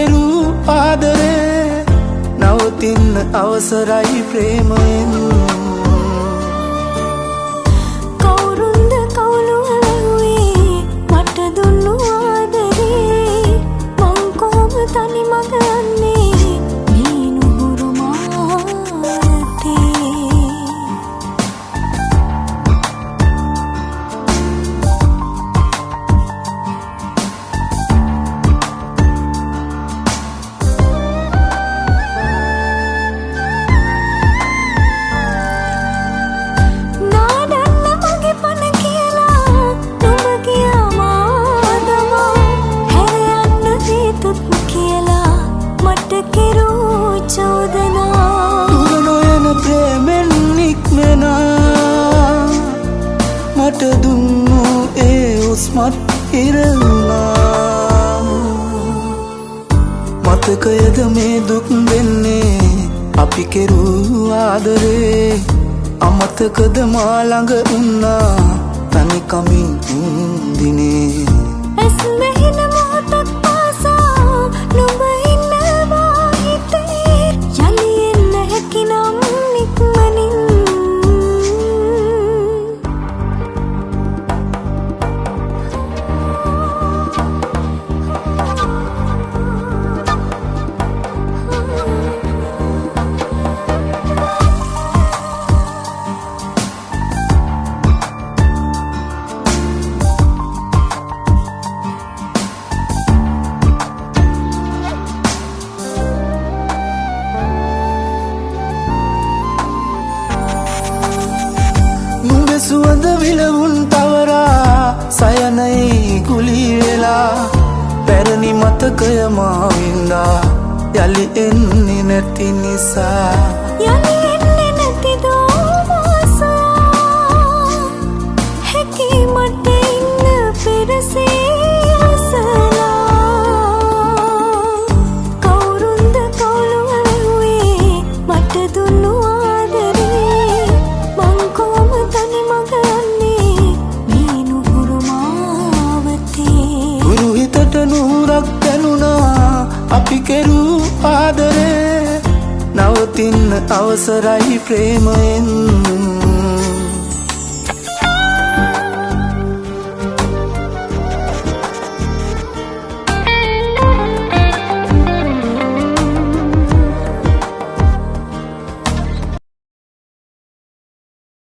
කෙරූ ආදරේ නවතින්න අවසරයි ප්‍රේමයෙන් කවුරුන්ද කවුළු ඇහුවේ මට දුන්නු ආදරේ මං කොහොම තනි මඟ යන්නේ මේ නුහුරු මාතේ මට දුන්නු ඒ උස්මත් ඉරවුණා මතකයද මේ දුක් දෙන්නේ අපි කෙරූ ආදරේ අමතකද මා ළඟ උන්නා තනිකමින් දිනේ ඇස් මෙහෙන මොහොතක් පාසා නුඹ ඉන්නවා හිතේ යලි එන්න හැකිනම් නික්මනින් සුවඳ විලවුන් තවරා සයනයි ගුලී වෙලා පැරණි මතකය මා වින්දා යලි එන්නේ නැති නිසා යලි එන්නේ නැති දෝමසා හැකි මට ඉන්න පෙරසේ කවුරුන්ද කවුළු ඇහුවේ මට දුන්නු නුහුරක් දැනුණා අපි කෙරූ ආදරේ නවතින්න අවසරයි ප්‍රේමයෙන්